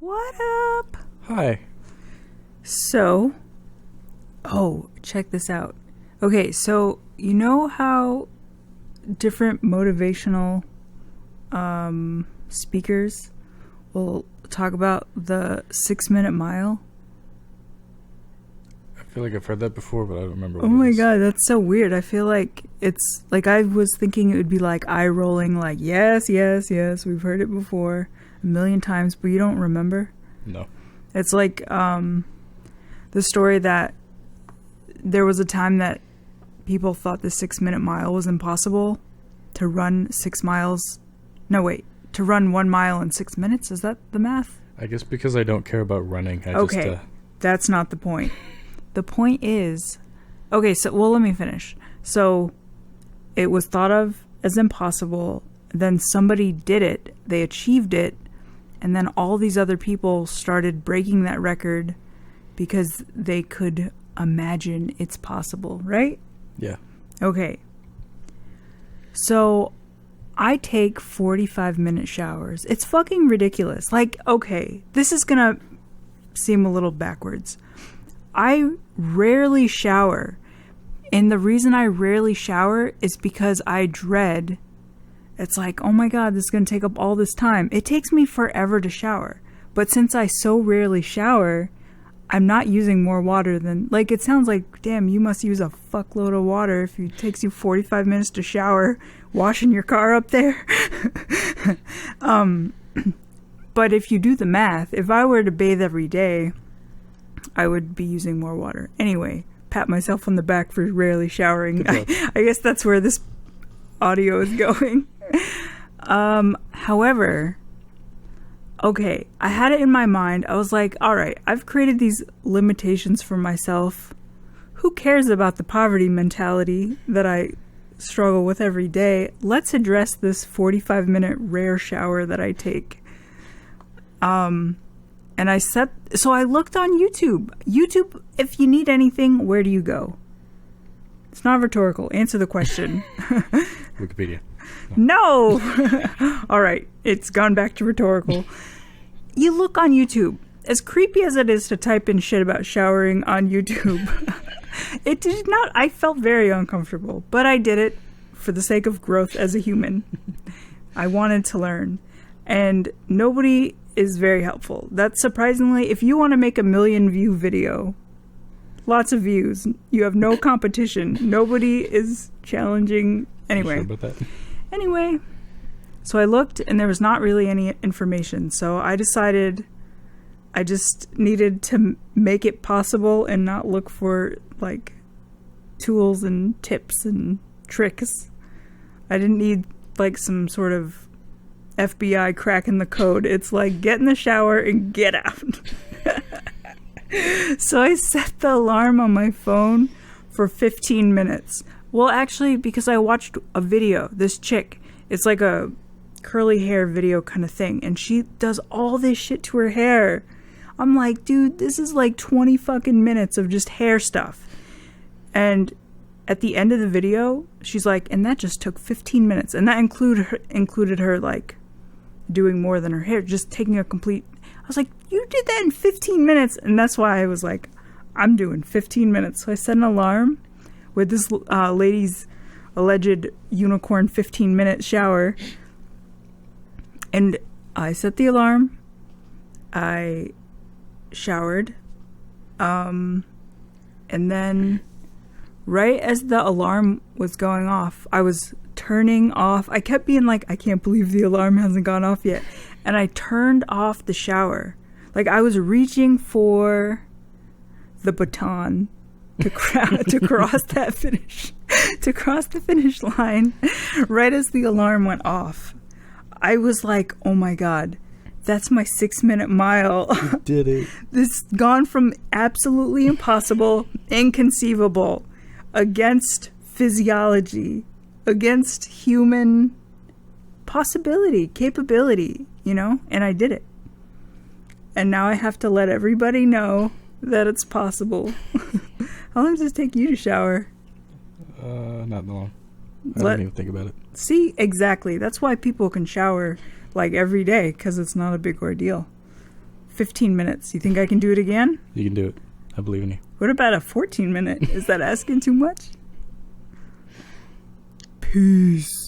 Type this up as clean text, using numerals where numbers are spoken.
What up? Hi. So, check this out. Okay, so you know how different motivational speakers will talk about the 6-minute mile? I feel like I've heard that before, but I don't remember what Oh my it is. god, that's so weird. I feel like it's like I was thinking it would be like eye rolling, like yes, we've heard it before a million times, but you don't remember? No. It's like the story that there was a time that people thought the 6-minute mile was impossible to run 6 miles. No, wait. To run 1 mile in 6 minutes? Is that the math? I guess because I don't care about running. That's not the point. The point is... Okay, so, well, let me finish. So, it was thought of as impossible. Then somebody did it. They achieved it. And then all these other people started breaking that record because they could imagine it's possible, right? Yeah. Okay. So, I take 45-minute showers. It's fucking ridiculous. Like, okay, this is gonna seem a little backwards. I rarely shower. And the reason I rarely shower is because I dread... It's like, oh my god, this is going to take up all this time. It takes me forever to shower. But since I so rarely shower, I'm not using more water than... Like, it sounds like, damn, you must use a fuckload of water if it takes you 45 minutes to shower, washing your car up there. But if you do the math, if I were to bathe every day, I would be using more water. Anyway, pat myself on the back for rarely showering. I guess that's where this audio is going. However, okay, I had it in my mind. I was like, all right, I've created these limitations for myself. Who cares about the poverty mentality that I struggle with every day? Let's address this 45-minute rare shower that I take. And so I looked on YouTube. YouTube, if you need anything, where do you go? It's not rhetorical. Answer the question. Wikipedia. No! All right, it's gone back to rhetorical. You look on YouTube. As creepy as it is to type in shit about showering on YouTube, it did not... I felt very uncomfortable, but I did it for the sake of growth as a human. I wanted to learn. And nobody is very helpful. That's surprisingly... If you want to make a 1 million view video... Lots of views. You have no competition. Nobody is challenging. Anyway. You sure about that? Anyway. So I looked and there was not really any information. So I decided I just needed to make it possible and not look for like tools and tips and tricks. I didn't need like some sort of FBI cracking the code. It's like get in the shower and get out. So I set the alarm on my phone for 15 minutes. Well, actually, because I watched a video, this chick, it's like a curly hair video kind of thing, and she does all this shit to her hair. I'm like, dude, this is like 20 fucking minutes of just hair stuff. And at the end of the video, she's like, and that just took 15 minutes. And that included her like doing more than her hair, just taking a complete... I was like, you did that in 15 minutes. And that's why I was like, I'm doing 15 minutes. So I set an alarm with this lady's alleged unicorn 15-minute shower. And I set the alarm. I showered. And then right as the alarm was going off, I was turning off. I kept being like, I can't believe the alarm hasn't gone off yet. And I turned off the shower. Like I was reaching for the baton to cross the finish line right as the alarm went off. I was like, oh my god, that's my 6-minute mile. You did it. This gone from absolutely impossible, inconceivable, against physiology, against human possibility, capability, you know? And I did it. And now I have to let everybody know that it's possible. How long does it take you to shower? Not long. I don't even think about it. See, exactly. That's why people can shower like every day, because it's not a big ordeal. 15 minutes. You think I can do it again? You can do it. I believe in you. What about a 14-minute? Is that asking too much? Peace.